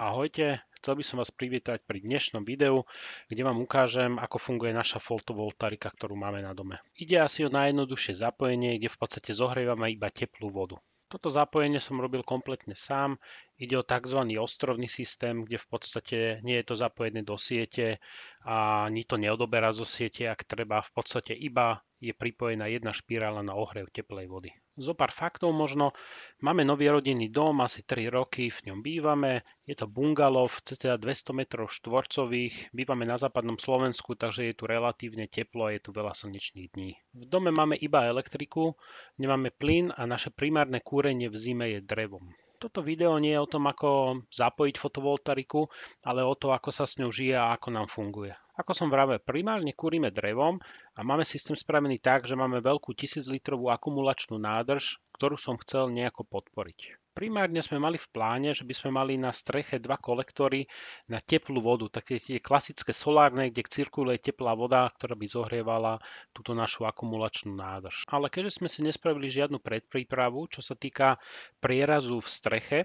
Ahojte, chcel by som vás privítať pri dnešnom videu, kde vám ukážem, ako funguje naša fotovoltaika, ktorú máme na dome. Ide asi o najjednoduchšie zapojenie, kde v podstate zohrievame iba teplú vodu. Toto zapojenie som robil kompletne sám. Ide o tzv. Ostrovný systém, kde v podstate nie je to zapojené do siete a ani to neodoberá zo siete, ak treba. V podstate iba je pripojená jedna špirála na ohrev teplej vody. Zopár faktov možno. Máme nový rodinný dom, asi 3 roky v ňom bývame. Je to bungalov, cca 200 metrov štvorcových. Bývame na západnom Slovensku, takže je tu relatívne teplo a je tu veľa slnečných dní. V dome máme iba elektriku, nemáme plyn a naše primárne kúrenie v zime je drevom. Toto video nie je o tom, ako zapojiť fotovoltaiku, ale o to, ako sa s ňou žije a ako nám funguje. Ako som vravel, primárne kúrime drevom a máme systém spravený tak, že máme veľkú 1000-litrovú akumulačnú nádrž, ktorú som chcel nejako podporiť. Primárne sme mali v pláne, že by sme mali na streche dva kolektory na teplú vodu, také tie klasické solárne, kde cirkuluje teplá voda, ktorá by zohrievala túto našu akumulačnú nádrž. Ale keďže sme si nespravili žiadnu predprípravu, čo sa týka prierazu v streche,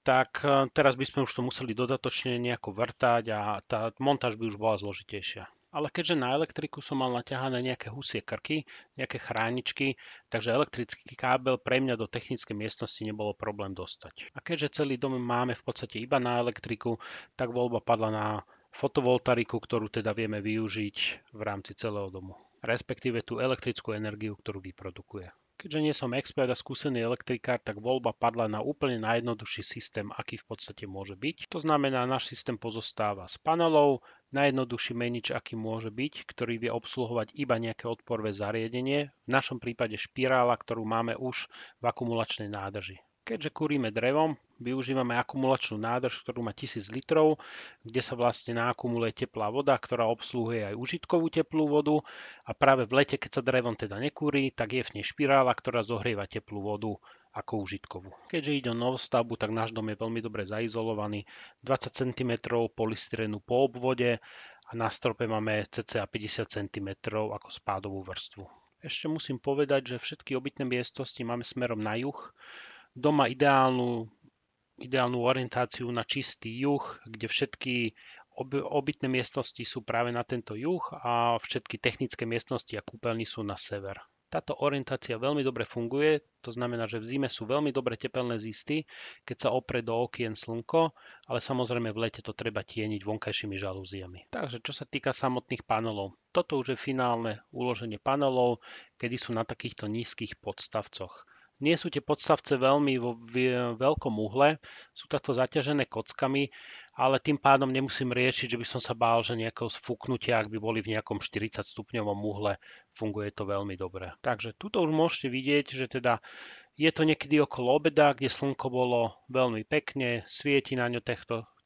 tak teraz by sme už to museli dodatočne nejako vrtať a tá montáž by už bola zložitejšia. Ale keďže na elektriku som mal naťahané nejaké husie krky, nejaké chráničky, takže elektrický kábel pre mňa do technickej miestnosti nebolo problém dostať. A keďže celý dom máme v podstate iba na elektriku, tak voľba padla na fotovoltaiku, ktorú teda vieme využiť v rámci celého domu. Respektíve tú elektrickú energiu, ktorú vyprodukuje. Keďže nie som expert a skúsený elektrikár, tak voľba padla na úplne najjednoduchší systém, aký v podstate môže byť. To znamená, náš systém pozostáva z panelov, najjednoduchší menič, aký môže byť, ktorý vie obsluhovať iba nejaké odporové zariadenie, v našom prípade špirála, ktorú máme už v akumulačnej nádrži. Keďže kúrime drevom, využívame akumulačnú nádrž, ktorú má 1000 litrov, kde sa vlastne naakumuluje teplá voda, ktorá obsluhuje aj užitkovú teplú vodu a práve v lete, keď sa drevom teda nekúri, tak je v nej špirála, ktorá zohrieva teplú vodu ako užitkovú. Keďže ide o novostavbu, tak náš dom je veľmi dobre zaizolovaný, 20 cm polystyrenu po obvode a na strope máme cca 50 cm ako spádovú vrstvu. Ešte musím povedať, že všetky obytné miestnosti máme smerom na juh. Dom má ideálnu orientáciu na čistý juh, kde všetky obytné miestnosti sú práve na tento juh a všetky technické miestnosti a kúpeľny sú na sever. Táto orientácia veľmi dobre funguje, to znamená, že v zime sú veľmi dobre tepelné zisty, keď sa opre do okien slnko, ale samozrejme v lete to treba tieniť vonkajšími žalúziami. Takže čo sa týka samotných panelov, toto už je finálne uloženie panelov, kedy sú na takýchto nízkych podstavcoch. Nie sú tie podstavce veľmi vo veľkom uhle, sú takto zaťažené kockami, ale tým pádom nemusím riešiť, že by som sa bál, že nejakého sfúknutia, ak by boli v nejakom 40 stupňovom uhle, funguje to veľmi dobre. Takže tuto už môžete vidieť, že teda je to niekedy okolo obeda, kde slnko bolo veľmi pekne, svieti na ňo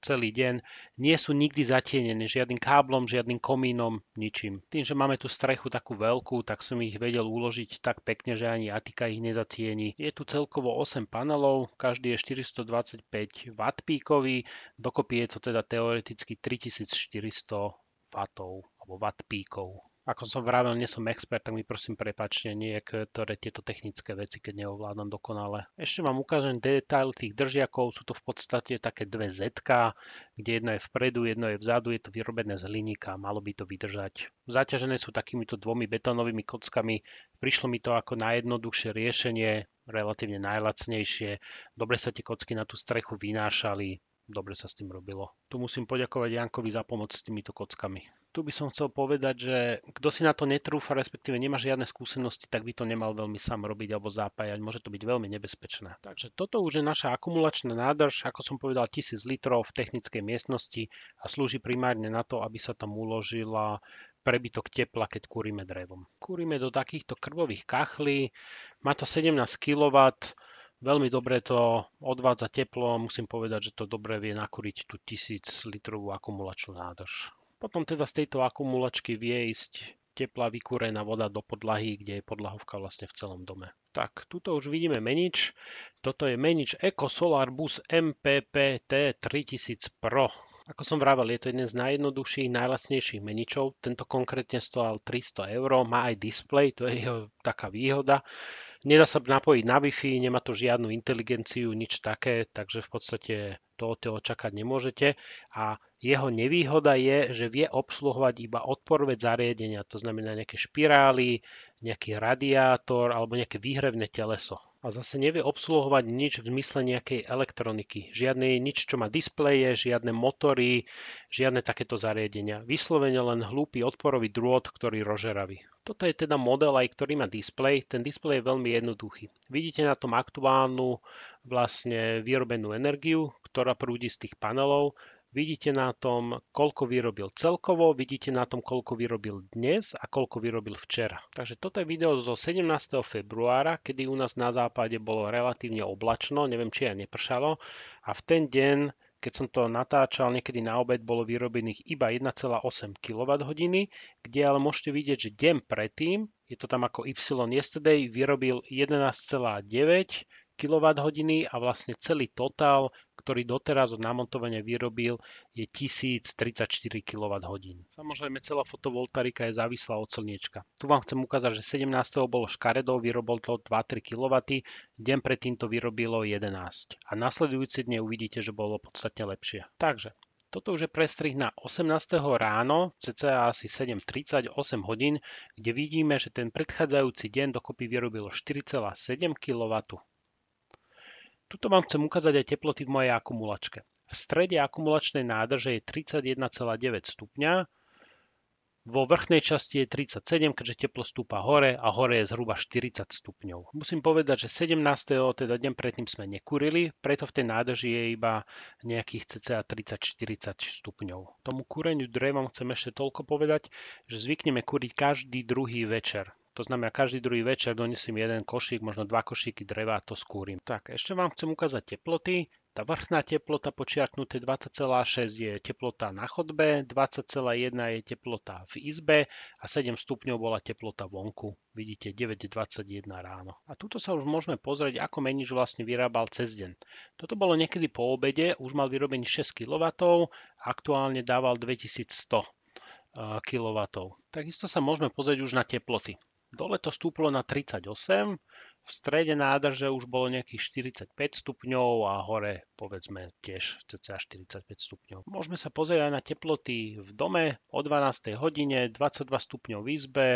celý deň, nie sú nikdy zatienené žiadnym káblom, žiadnym komínom, ničím. Tým, že máme tú strechu takú veľkú, tak som ich vedel uložiť tak pekne, že ani atika ich nezatieni. Je tu celkovo 8 panelov, každý je 425 W píkový, dokopy je to teda teoreticky 3400 W alebo watt píkov. Ako som vravel, nie som expert, tak mi prosím prepáčte niektoré tieto technické veci, keď neovládam dokonale. Ešte vám ukážem detail tých držiakov, sú to v podstate také dve zetka, kde jedno je vpredu, jedno je vzadu, je to vyrobené z hliníka, malo by to vydržať. Zaťažené sú takýmito dvomi betónovými kockami, prišlo mi to ako najjednoduchšie riešenie, relatívne najlacnejšie, dobre sa tie kocky na tú strechu vynášali, dobre sa s tým robilo. Tu musím poďakovať Jankovi za pomoc s týmito kockami. Tu by som chcel povedať, že kto si na to netrúfa, respektíve nemá žiadne skúsenosti, tak by to nemal veľmi sám robiť alebo zapájať. Môže to byť veľmi nebezpečné. Takže toto už je naša akumulačná nádrž, ako som povedal, 1000 litrov v technickej miestnosti a slúži primárne na to, aby sa tam uložila prebytok tepla, keď kúrime drevom. Kúrime do takýchto krvových kachlí, má to 17 kW, veľmi dobre to odvádza teplo, musím povedať, že to dobre vie nakúriť tú 1000 litrovú akumulačnú nádrž. Potom teda z tejto akumulačky vie ísť teplá vykúrená voda do podlahy, kde je podlahovka vlastne v celom dome. Tak, tuto už vidíme menič. Toto je menič Eco Solar Bus MPPT 3000 Pro. Ako som vravel, je to jeden z najjednoduchších, najlacnejších meničov. Tento konkrétne stál 300 €, má aj displej, to je jeho taká výhoda. Nedá sa napojiť na Wi-Fi, nemá to žiadnu inteligenciu, nič také, takže v podstate to od toho čakať nemôžete. A jeho nevýhoda je, že vie obsluhovať iba odporové zariadenia, to znamená nejaké špirály, nejaký radiátor alebo nejaké výhrevné teleso. A zase nevie obsluhovať nič v zmysle nejakej elektroniky. Žiadne nič, čo má displeje, žiadne motory, žiadne takéto zariadenia. Vyslovene len hlúpy odporový drôt, ktorý rožeraví. Toto je teda model aj, ktorý má displej. Ten displej je veľmi jednoduchý. Vidíte na tom aktuálnu vlastne vyrobenú energiu, ktorá prúdi z tých panelov. Vidíte na tom, koľko vyrobil celkovo, vidíte na tom, koľko vyrobil dnes a koľko vyrobil včera. Takže toto je video zo 17. februára, kedy u nás na západe bolo relatívne oblačno, neviem, či aj nepršalo. A v ten deň, keď som to natáčal, niekedy na obed bolo vyrobených iba 1,8 kWh, kde ale môžete vidieť, že deň predtým, je to tam ako Y yesterday, vyrobil 11,9 kWh a vlastne celý totál, ktorý doteraz od namontovania vyrobil, je 1034 kWh. Samozrejme, celá fotovoltaika je závislá od slniečka. Tu vám chcem ukázať, že 17. bolo škaredo, vyrobil to 2-3 kW, deň predtým to vyrobilo 11. A nasledujúci dne uvidíte, že bolo podstatne lepšie. Takže toto už je prestrih na 18. ráno, cca asi 7:38 hodín, kde vidíme, že ten predchádzajúci deň dokopy vyrobil 4,7 kW. Tuto vám chcem ukázať aj teploty v mojej akumulačke. V strede akumulačnej nádrže je 31,9 stupňa, vo vrchnej časti je 37, keďže teplo stúpa hore a hore je zhruba 40 stupňov. Musím povedať, že 17. teda deň predtým sme nekúrili, preto v tej nádrži je iba nejakých cca 30-40 stupňov. Tomu kúreniu drevom chcem ešte toľko povedať, že zvykneme kúriť každý druhý večer. To znamená, každý druhý večer donesiem jeden košík, možno 2 košíky dreva a to skúrim. Tak, ešte vám chcem ukázať teploty. Tá vrchná teplota počiarknuté 20,6 je teplota na chodbe, 20,1 je teplota v izbe a 7 stupňov bola teplota vonku. Vidíte 9,21 ráno. A tuto sa už môžeme pozrieť, ako menič vlastne vyrábal cez deň. Toto bolo niekedy po obede, už mal vyrobený 6 kW, aktuálne dával 2100 kW. Takisto sa môžeme pozrieť už na teploty. Dole to stúplo na 38, v strede nádrže už bolo nejakých 45 stupňov a hore povedzme tiež cca 45 stupňov. Môžeme sa pozrieť aj na teploty v dome o 12. hodine, 22 stupňov v izbe,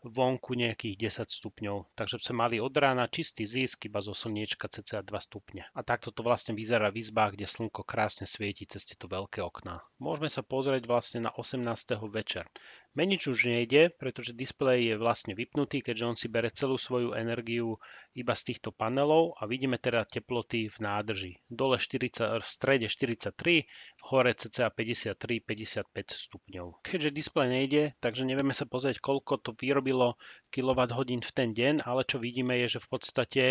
vonku nejakých 10 stupňov. Takže sme mali od rána čistý zisk iba zo slniečka cca 2 stupne. A takto to vlastne vyzerá v izbách, kde slnko krásne svieti cez tieto veľké okná. Môžeme sa pozrieť vlastne na 18. večer. Menič už nejde, pretože displej je vlastne vypnutý, keďže on si bere celú svoju energiu iba z týchto panelov a vidíme teda teploty v nádrži. Dole 40, v strede 43, hore cca 53-55 stupňov. Keďže displej nejde, takže nevieme sa pozrieť, koľko to vyrobilo kWh v ten deň, ale čo vidíme je, že v podstate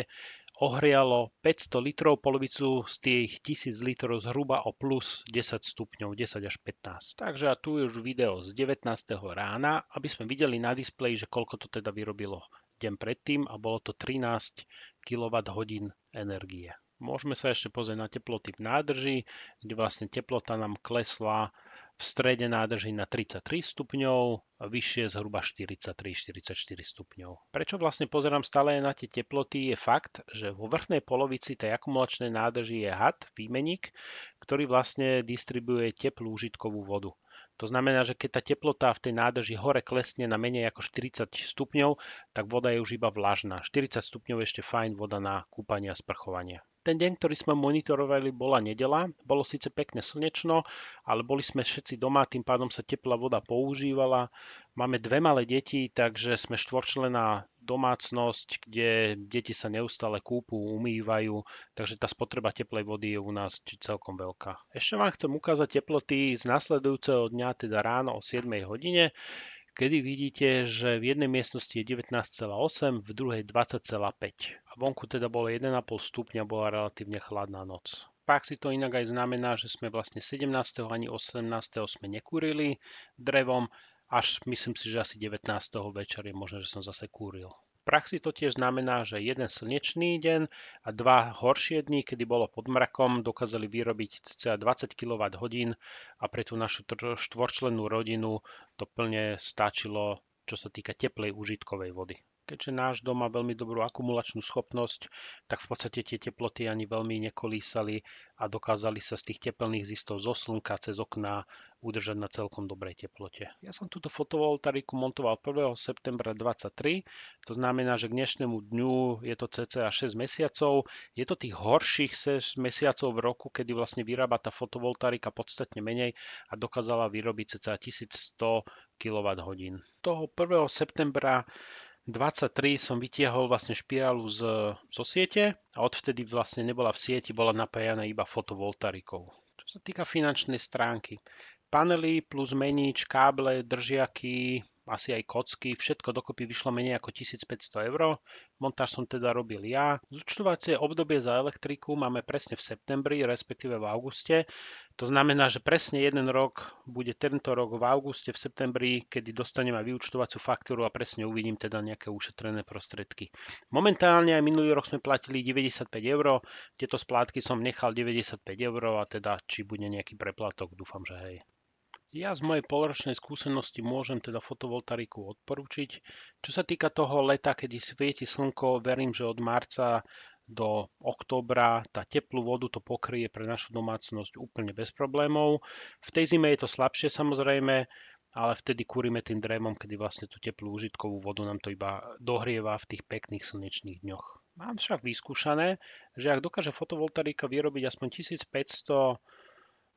ohrialo 500 litrov, polovicu z tých 1000 litrov zhruba o plus 10 stupňov, 10 až 15. Takže a tu je už video z 19. rána, aby sme videli na displeji, že koľko to teda vyrobilo deň predtým a bolo to 13 kWh energie. Môžeme sa ešte pozrieť na teploty v nádrži, kde vlastne teplota nám klesla v strede nádrži na 33 stupňov a vyššie zhruba 43-44 stupňov. Prečo vlastne pozerám stále na tie teploty je fakt, že vo vrchnej polovici tej akumulačnej nádrži je had, výmeník, ktorý vlastne distribuuje teplú užitkovú vodu. To znamená, že keď tá teplota v tej nádrži hore klesne na menej ako 40 stupňov, tak voda je už iba vlažná. 40 stupňov je ešte fajn voda na kúpanie a sprchovanie. Ten deň, ktorý sme monitorovali, bola nedeľa. Bolo síce pekne slnečno, ale boli sme všetci doma, tým pádom sa teplá voda používala. Máme dve malé deti, takže sme štvorčlenná domácnosť, kde deti sa neustále kúpu, umývajú, takže tá spotreba teplej vody je u nás celkom veľká. Ešte vám chcem ukázať teploty z nasledujúceho dňa, teda ráno o 7 hodine, kedy vidíte, že v jednej miestnosti je 19,8, v druhej 20,5. A vonku teda bolo 1,5 stupňa, bola relatívne chladná noc. V praxi to inak aj znamená, že sme vlastne 17. ani 18. sme nekúrili drevom, až myslím si, že asi 19. večer je možné, že som zase kúril. V praxi to tiež znamená, že jeden slnečný deň a dva horšie dni, kedy bolo pod mrakom, dokázali vyrobiť cca 20 kWh a pre tú našu štvorčlennú rodinu to plne stačilo, čo sa týka teplej užitkovej vody. Keďže náš dom má veľmi dobrú akumulačnú schopnosť, tak v podstate tie teploty ani veľmi nekolísali a dokázali sa z tých tepelných zistov zo slnka cez okná udržať na celkom dobrej teplote. Ja som túto fotovoltaiku montoval 1. septembra 2023, to znamená, že k dnešnému dňu je to cca 6 mesiacov. Je to tých horších 6 mesiacov v roku, kedy vlastne vyrába tá fotovoltaika podstatne menej a dokázala vyrobiť cca 1100 kWh. Toho 1. septembra 23 som vytiahol vlastne špirálu zo siete a odvtedy vlastne nebola v sieti, bola napájana iba fotovoltaikou. Čo sa týka finančnej stránky, panely plus menič, káble, držiaky, asi aj kocky, všetko dokopy vyšlo menej ako 1500 eur. Montáž som teda robil ja. Zúčtovacie obdobie za elektriku máme presne v septembri, respektíve v auguste. To znamená, že presne jeden rok bude tento rok v auguste, v septembri, kedy dostanem aj vyúčtovaciu faktúru a presne uvidím teda nejaké ušetrené prostriedky. Momentálne aj minulý rok sme platili 95 eur, tieto splátky som nechal 95 eur a teda či bude nejaký preplatok, dúfam, že hej. Ja z mojej polročnej skúsenosti môžem teda fotovoltaiku odporúčiť. Čo sa týka toho leta, kedy svieti slnko, verím, že od marca do októbra tá teplú vodu to pokrie pre našu domácnosť úplne bez problémov. V tej zime je to slabšie samozrejme, ale vtedy kúrime tým drémom, kedy vlastne tú teplú užitkovú vodu nám to iba dohrieva v tých pekných slnečných dňoch. Mám však vyskúšané, že ak dokáže fotovoltaika vyrobiť aspoň 1500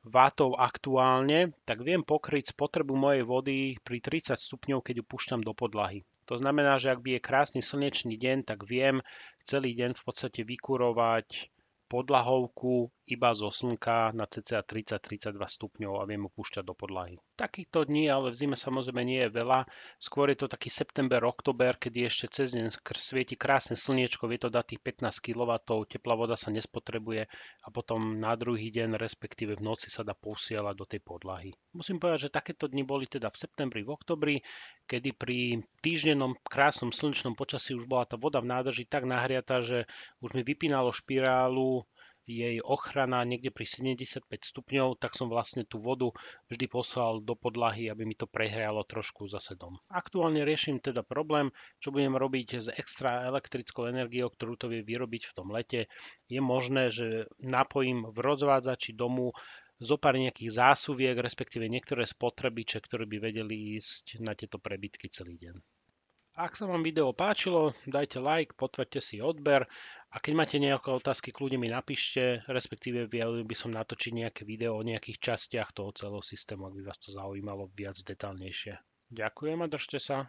W aktuálne, tak viem pokryť spotrebu mojej vody pri 30 stupňov, keď ju púšťam do podlahy. To znamená, že ak by je krásny slnečný deň, tak viem celý deň v podstate vykurovať podlahovku iba zo slnka na cca 30-32 stupňov a viem ho púšťať do podlahy. Takýchto dní ale v zime samozrejme nie je veľa, skôr je to taký september, október, kedy ešte cez deň svieti krásne slniečko, vie to dať tých 15 kW, teplá voda sa nespotrebuje a potom na druhý deň, respektíve v noci sa dá posielať do tej podlahy. Musím povedať, že takéto dni boli teda v septembri, v októbri, kedy pri týždennom krásnom slnečnom počasí už bola tá voda v nádrži tak nahriatá, že už mi vypínalo špirálu, jej ochrana niekde pri 75 stupňov, tak som vlastne tú vodu vždy poslal do podlahy, aby mi to prehrialo trošku zase dom. Aktuálne riešim teda problém, čo budem robiť s extra elektrickou energiou, ktorú to vie vyrobiť v tom lete. Je možné, že napojím v rozvádzači domu zopár nejakých zásuviek, respektíve niektoré spotrebiče, ktoré by vedeli ísť na tieto prebytky celý deň. Ak sa vám video páčilo, dajte like, potvrďte si odber a keď máte nejaké otázky, kľudne mi napíšte, respektíve by som natočiť nejaké video o nejakých častiach toho celého systému, ak by vás to zaujímalo viac detálnejšie. Ďakujem a držte sa.